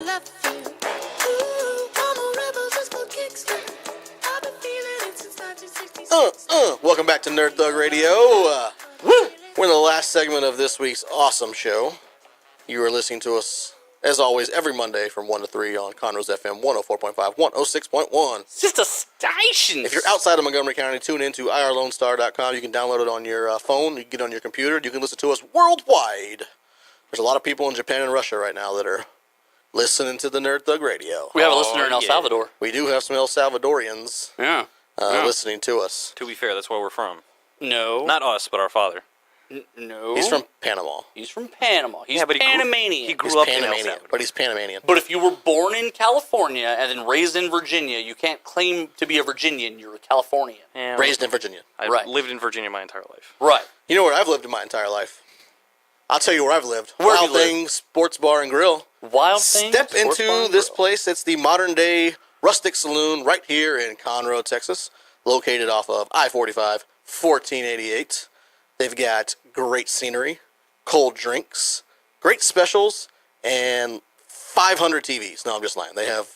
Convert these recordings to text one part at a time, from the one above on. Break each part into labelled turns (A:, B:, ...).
A: left field. Ooh, mama rebels just for kicks. I've been feeling it since 1966.
B: Welcome back to Nerd Thug Radio. We're in the last segment of this week's awesome show. You are listening to us, as always, every Monday from 1 to 3 on Conroe's FM 104.5, 106.1.
C: It's just a station.
B: If you're outside of Montgomery County, tune in to irlonestar.com. You can download it on your phone. You can get it on your computer. You can listen to us worldwide. There's a lot of people in Japan and Russia right now that are listening to the Nerd Thug Radio.
C: We have a listener in El Salvador.
B: We do have some El Salvadorians
C: Yeah.
B: listening to us.
D: To be fair, that's where we're from.
C: No.
D: Not us, but our father.
C: No.
B: He's from Panama.
C: He's from Panama. He's
D: but
C: Panamanian.
D: he grew
B: He's
D: up in El
B: Panamanian,
D: Salvador.
B: but he's Panamanian.
C: But if you were born in California and then raised in Virginia, you can't claim to be a Virginian. You're a Californian.
D: And
B: Raised in Virginia.
D: I've
C: Right.
D: lived in Virginia my entire life.
C: Right.
B: You know where I've lived in my entire life? I'll tell you where I've lived.
C: Where have
B: Wild
C: you lived?
B: Thing Sports Bar and Grill.
C: Wild Thing.
B: Step
C: Sports Bar
B: into
C: and
B: this
C: Grill.
B: place. It's the modern day rustic saloon right here in Conroe, Texas, located off of I-45, 1488. They've got great scenery, cold drinks, great specials, and 500 TVs. No, I'm just lying. They have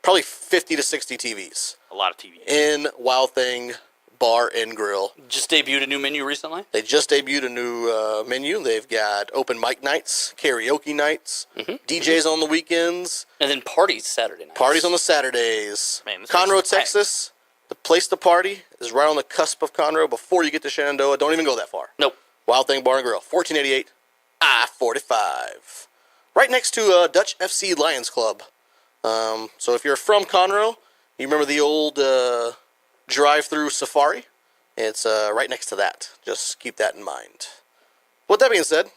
B: probably 50 to 60 TVs
D: A lot of TV.
B: in Wild Thing Bar and Grill.
C: Just debuted a new menu recently.
B: They just debuted a new menu. They've got open mic nights, karaoke nights, DJs on the weekends,
C: And then parties Saturday night.
B: parties on the Saturdays.
D: Man, this
B: Conroe,
D: place is packed.
B: Texas, the place to party is right on the cusp of Conroe before you get to Shenandoah. Don't even go that far.
C: Nope.
B: Wild Thing Bar and Grill, 1488 I-45. Right next to Dutch FC Lions Club. So if you're from Conroe, you remember the old drive-through Safari? It's right next to that. Just keep that in mind. With that being said,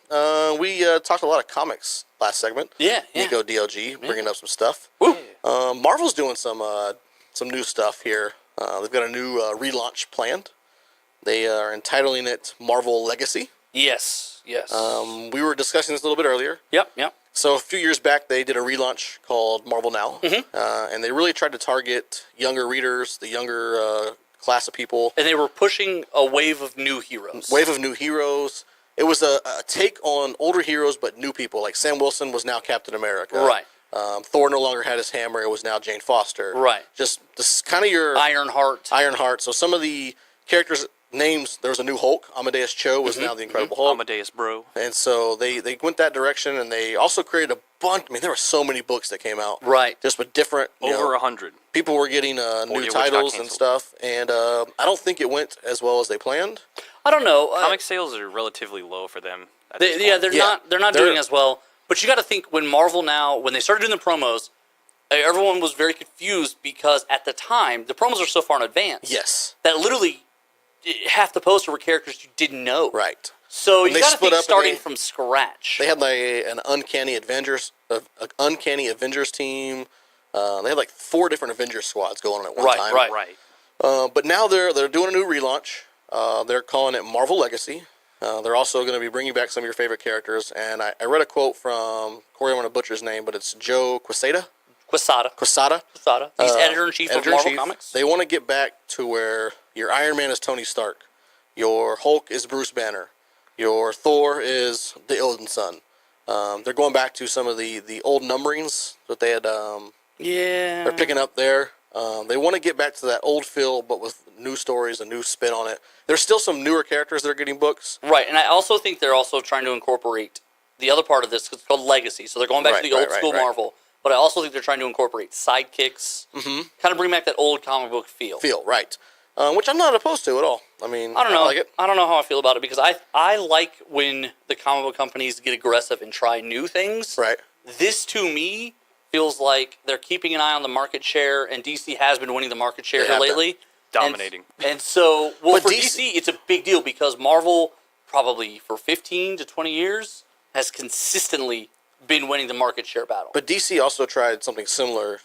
B: we talked a lot of comics last segment.
C: Yeah.
B: Nico DLG bringing up some stuff.
C: Woo.
B: Marvel's doing some new stuff here. They've got a new relaunch planned. They are entitling it Marvel Legacy.
C: Yes.
B: We were discussing this a little bit earlier.
C: Yep.
B: So a few years back, they did a relaunch called Marvel Now, and they really tried to target younger readers, the younger class of people.
C: And they were pushing a wave of new heroes.
B: Wave of new heroes. It was a take on older heroes, but new people. Like Sam Wilson was now Captain America.
C: Right.
B: Thor no longer had his hammer. It was now Jane Foster.
C: Right.
B: Just this kind of your
C: Ironheart.
B: So some of the characters' names, there was a new Hulk. Amadeus Cho was now the Incredible Hulk.
D: Amadeus Bro.
B: And so they went that direction, and they also created a bunch. I mean, there were so many books that came out.
C: Right.
B: Just with different,
D: Over 100.
B: people were getting new
D: which got
B: titles and
D: canceled.
B: stuff. And I don't think it went as well as they planned.
C: I don't know.
D: Comic sales are relatively low for them. At this point.
C: They're not doing as well. But you got to think when Marvel now, when they started doing the promos, everyone was very confused because at the time the promos are so far in advance.
B: Yes.
C: That literally half the poster were characters you didn't know.
B: Right.
C: So
B: When
C: you
B: they
C: got to
B: split
C: think
B: up and
C: starting from scratch.
B: They had like an uncanny Avengers team. They had like 4 different Avengers squads going on at one time.
C: Right.
B: But now they're doing a new relaunch. They're calling it Marvel Legacy. They're also going to be bringing back some of your favorite characters. And I read a quote from Corey. I want to butcher his name, but it's Joe Quesada.
C: Quesada. He's editor-in-chief of Marvel Comics.
B: They want to get back to where your Iron Man is Tony Stark, your Hulk is Bruce Banner, your Thor is the Odin son. They're going back to some of the old numberings that they had. They're picking up there. They want to get back to that old feel, but with new stories, a new spin on it. There's still some newer characters that are getting books.
C: Right, and I also think they're also trying to incorporate the other part of this. It's called Legacy, so they're going back to the old school Marvel. But I also think they're trying to incorporate sidekicks, kind of bring back that old comic book feel.
B: Right. Which I'm not opposed to at all. I mean,
C: I don't know.
B: like it.
C: I don't know how I feel about it because I like when the comic book companies get aggressive and try new things.
B: Right.
C: This, to me, feels like they're keeping an eye on the market share, and DC has been winning the market share here lately.
D: Dominating.
C: And so, well,
B: But
C: for
B: DC
C: it's a big deal because Marvel, probably for 15 to 20 years, has consistently been winning the market share battle.
B: But DC also tried something similar.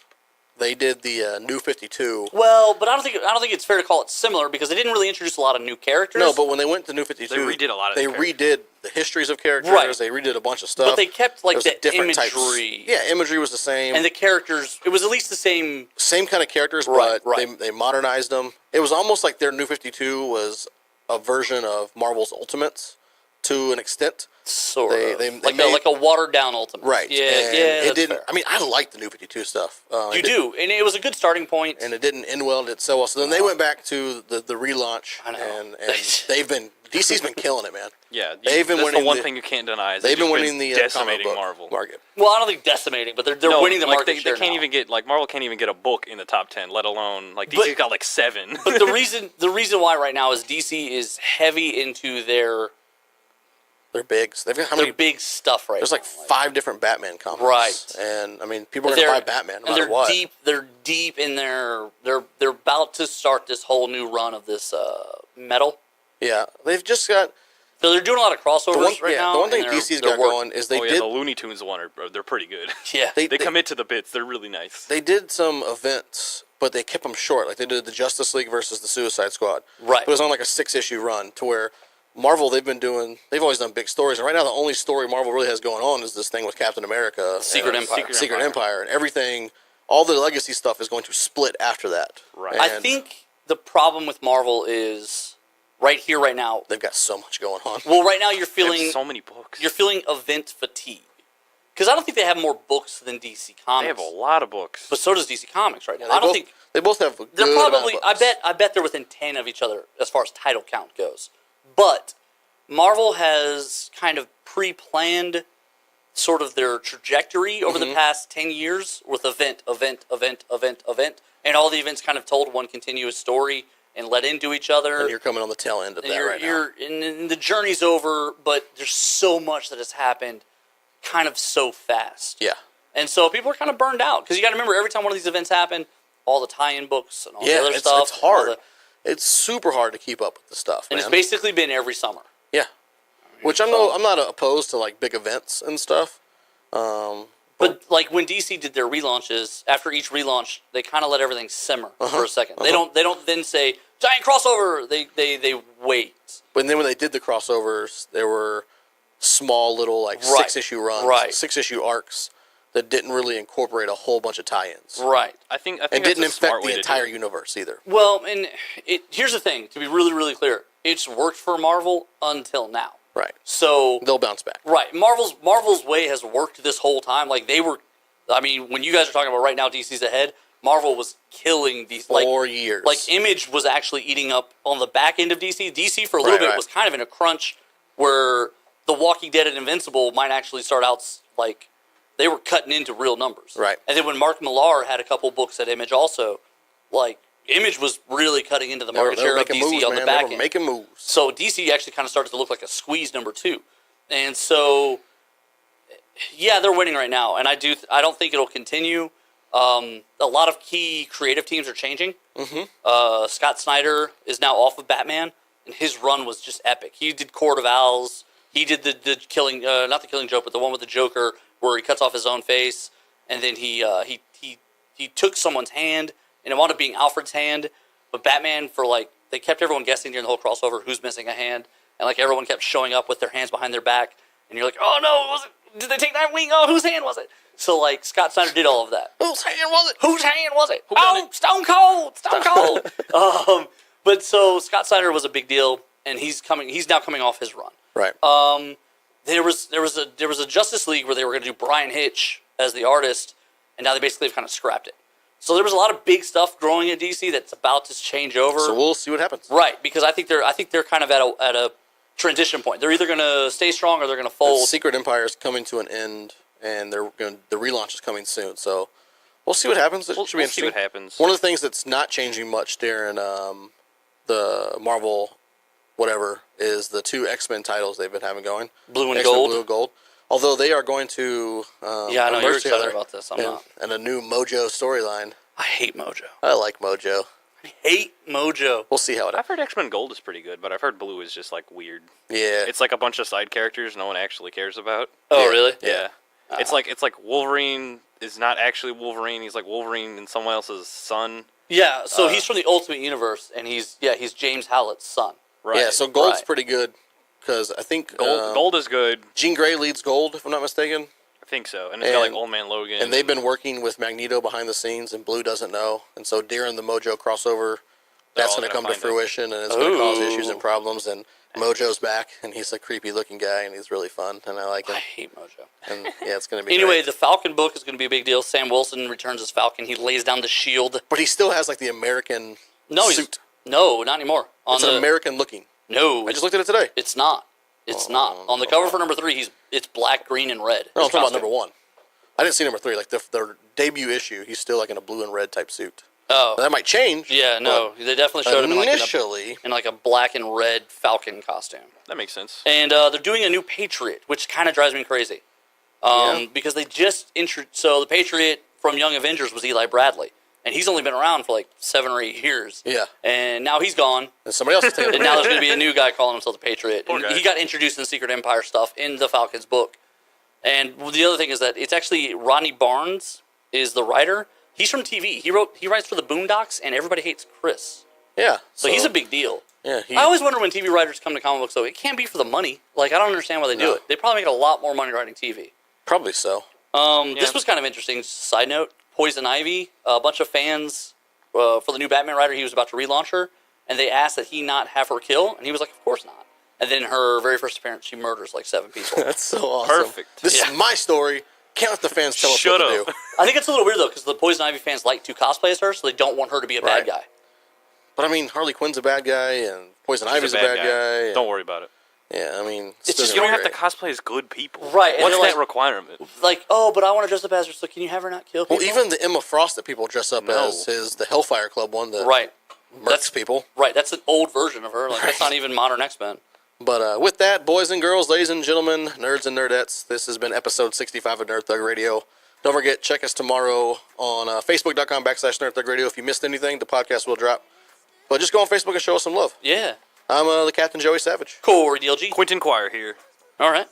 B: They did the New 52.
C: Well, but I don't think it's fair to call it similar because they didn't really introduce a lot of new characters.
B: No, but when they went to New 52,
D: They redid a lot of
B: They
D: the characters.
B: redid the histories of characters.
C: Right.
B: They redid a bunch of stuff.
C: But they kept like
B: There was
C: the
B: different
C: imagery.
B: types. Yeah, imagery was the same.
C: And the characters, it was at least the same.
B: Same kind of characters,
C: Right,
B: but
C: right.
B: They modernized them. It was almost like their New 52 was a version of Marvel's Ultimates to an extent.
C: Sort of.
B: They
C: like a watered down Ultimate.
B: Right.
C: Yeah,
B: and
C: yeah.
B: It
C: That's
B: didn't.
C: fair.
B: I mean, I like the New 52 stuff.
C: You do, and it was a good starting point.
B: And it didn't end well. It did so well. So then they went back to the relaunch.
C: I know.
B: And DC's been killing it, man.
D: Yeah,
B: They've been
D: that's
B: winning
D: the one thing you can't deny. Is
B: they've been
D: just
B: winning the
D: decimating
B: comic book
D: Marvel
B: market.
C: Well, I don't think decimating, but they're winning the market
D: They
C: share
D: can't
C: now.
D: even get Marvel can't even get a book in the top 10, let alone DC's got 7.
C: But the reason why right now is DC is heavy into their
B: bigs. They've got how
C: their
B: many?
C: big stuff right
B: There's
C: now.
B: 5 different Batman comics.
C: Right.
B: And I mean, people are going to buy Batman no matter what.
C: They're deep in their. They're about to start this whole new run of this metal.
B: Yeah, they've just got.
C: So they're doing a lot of crossovers right now.
B: The one thing
C: and
B: DC's
C: they're
B: got going is they did.
D: The Looney Tunes one they're pretty good.
C: Yeah,
D: They commit to the bits. They're really nice.
B: They did some events, but they kept them short. Like they did the Justice League versus the Suicide Squad.
C: Right.
B: It was on like a 6-issue run to where Marvel they've always done big stories, and right now the only story Marvel really has going on is this thing with Captain America,
C: Secret Empire.
B: Secret Empire, and everything. All the legacy stuff is going to split after that.
D: Right.
B: And
C: I think the problem with Marvel is right here, right now.
B: they've got so much going on.
C: Well, right now you're
D: They have
C: feeling
D: so many books.
C: you're feeling event fatigue because I don't think they have more books than DC Comics.
D: They have a lot of books.
C: But so does DC Comics right now.
B: They
C: I don't
B: both-
C: think
B: they both have. A
C: they're
B: good
C: probably.
B: amount of books.
C: I bet they're within 10 of each other as far as title count goes. But Marvel has kind of pre-planned sort of their trajectory over the past 10 years with event, and all the events kind of told one continuous story and led into each other.
B: And you're coming on the tail end of that right now.
C: And the journey's over, but there's so much that has happened kind of so fast.
B: Yeah.
C: And so people are kind of burned out because you got to remember every time one of these events happen, all the tie-in books and all the other stuff.
B: It's hard. It's super hard to keep up with the stuff,
C: And
B: man.
C: it's basically been every summer.
B: Yeah. Which I'm not opposed to like big events and stuff.
C: But like when DC did their relaunches, after each relaunch, they kind of let everything simmer for a second. They don't then say giant crossover. They wait.
B: But then when they did the crossovers, there were small little like
C: Right.
B: 6-issue runs,
C: Right.
B: 6-issue arcs that didn't really incorporate a whole bunch of tie-ins.
C: Right.
D: I think
B: And
D: that's
B: didn't
D: a smart
B: affect
D: way
B: the
D: to
B: entire
D: do it.
B: universe either.
C: Well, and here's the thing, to be really, really clear. It's worked for Marvel until now.
B: Right.
C: So
B: They'll bounce back.
C: right, Marvel's way has worked this whole time. Like they were, I mean, when you guys are talking about right now, DC's ahead. Marvel was killing these
B: For years.
C: Like Image was actually eating up on the back end of DC. DC for a little
B: Right,
C: bit
B: right.
C: was kind of in a crunch where The Walking Dead and Invincible might actually start out like they were cutting into real numbers.
B: Right.
C: And then when Mark Millar had a couple books at Image also, like Image was really cutting into the
B: They were
C: market share of
B: making
C: DC
B: moves,
C: on the
B: man.
C: back
B: They were
C: end.
B: making moves.
C: So DC actually kind of started to look like a squeeze number 2. And so, yeah, they're winning right now. And I don't think it'll continue. A lot of key creative teams are changing. Mm-hmm. Scott Snyder is now off of Batman, and his run was just epic. He did Court of Owls. He did the killing, not the Killing Joke, but the one with the Joker where he cuts off his own face, and then he took someone's hand, and it wound up being Alfred's hand. But Batman, they kept everyone guessing during the whole crossover who's missing a hand, and like everyone kept showing up with their hands behind their back, and you're like, oh no, did they take that wing? Oh, whose hand was it? So like Scott Snyder did all of that.
B: Whose hand was it?
C: Whose hand was it?
D: done it?
C: Stone Cold. But so Scott Snyder was a big deal, and he's now coming off his run.
B: Right.
C: There was a Justice League where they were going to do Brian Hitch as the artist, and now they basically have kind of scrapped it. So there was a lot of big stuff growing in DC that's about to change over.
B: So we'll see what happens.
C: Right, because I think they're kind of at a transition point. They're either going to stay strong or they're going to fold.
B: Secret Empire is coming to an end, and the relaunch is coming soon. So we'll see what happens. It should be
D: We'll see
B: interesting.
D: what happens.
B: One of the things that's not changing much during the Marvel whatever is the 2 X-Men titles they've been having going.
C: Blue and
B: X-Men
C: Gold.
B: Blue and Gold. Although they are going to
C: Yeah, I know, you're
B: merge
C: excited
B: together
C: about this. I'm
B: in-
C: not.
B: And a new Mojo storyline.
C: I hate Mojo.
B: I like Mojo.
C: I hate Mojo.
B: We'll see how it
D: I've heard X-Men Gold is pretty good, but I've heard Blue is just like weird.
B: Yeah.
D: It's like a bunch of side characters no one actually cares about.
C: Oh,
B: Yeah.
C: really?
D: Yeah. It's like Wolverine is not actually Wolverine. He's like Wolverine and someone else's son.
C: Yeah, so he's from the Ultimate Universe, and he's James Howlett's son.
D: Right.
B: Yeah, so Gold's
C: Right.
B: pretty good because I think
D: Gold is good.
B: Jean Grey leads Gold, if I'm not mistaken.
D: I think so. And it's got like
B: And-
D: Old Man Logan.
B: And they've been working with Magneto behind the scenes, and Blue doesn't know. And so during the Mojo crossover, that's
D: all
B: going to
D: gonna
B: come to
D: find out.
B: fruition, and it's going to cause
C: Ooh.
B: issues and problems. And Mojo's back, and he's a creepy-looking guy, and he's really fun, and I like him.
C: I hate Mojo.
B: And yeah, it's going to be
C: Anyway,
B: great.
C: the Falcon book is going to be a big deal. Sam Wilson returns as Falcon. He lays down the shield.
B: But he still has like the American suit.
C: No, not anymore.
B: It's American-looking.
C: No,
B: I just looked at it today.
C: it's not. It's not. On the cover for number 3, it's black, green, and red.
B: No, I'm
C: His
B: talking about
C: costume.
B: number 1. I didn't see number 3. Like the debut issue, he's still like in a blue and red type suit.
C: Oh,
B: Now, that might change.
C: yeah, no, they definitely showed him
B: Initially,
C: in like a black and red Falcon costume.
D: That makes sense.
C: And they're doing a new Patriot, which kind of drives me crazy. Because they just so the Patriot from Young Avengers was Eli Bradley, and he's only been around for like 7 or 8 years.
B: Yeah.
C: And now he's gone,
B: and somebody else is taking
C: and now there's going to be a new guy calling himself the Patriot.
D: Poor
C: And
D: guy.
C: he got introduced in the Secret Empire stuff in the Falcon's book. And the other thing is that it's actually Rodney Barnes is the writer. He's from TV. He writes for the Boondocks, and Everybody Hates Chris.
B: Yeah.
C: So he's a big deal.
B: Yeah.
C: I always wonder when TV writers come to comic books, though, it can't be for the money. Like, I don't understand why they do
B: No.
C: it. They probably make a lot more money writing TV.
B: Probably so.
C: This was kind of interesting. Side note, Poison Ivy, a bunch of fans for the new Batman writer, he was about to relaunch her, and they asked that he not have her kill, and he was like, of course not. And then her very first appearance, she murders like 7 people.
B: That's so awesome.
D: Perfect.
B: This is my story. Can't let the fans tell us
D: Shut
B: what to
D: up.
B: do.
C: I think it's a little weird, though, because the Poison Ivy fans like to cosplay as her, so they don't want her to be a bad
B: Right.
C: guy.
B: But I mean, Harley Quinn's a bad guy, and Poison Ivy's a bad guy. and-
D: Don't worry about it.
B: Yeah, I mean,
C: It's just
D: You don't have
B: great.
D: to cosplay as good people.
C: Right, and
D: What's
C: they're
D: that
C: like-
D: requirement?
C: Like, oh, but I want to dress up as her, so can you have her not kill people?
B: Well, even the Emma Frost that people dress up
D: No.
B: as is the Hellfire Club one that
C: Right.
B: murks people.
C: Right, that's an old version of her. Like, that's not even modern X-Men.
B: But with that, boys and girls, ladies and gentlemen, nerds and nerdettes, this has been episode 65 of Nerd Thug Radio. Don't forget, check us tomorrow on Facebook.com/Nerd Thug Radio. If you missed anything, the podcast will drop. But just go on Facebook and show us some love.
C: Yeah.
B: I'm the Captain Joey Savage.
C: Cool, DLG.
D: Quentin Quire here.
C: All right.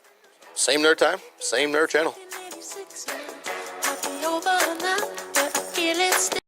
B: Same nerd time, same nerd channel.
A: 1986.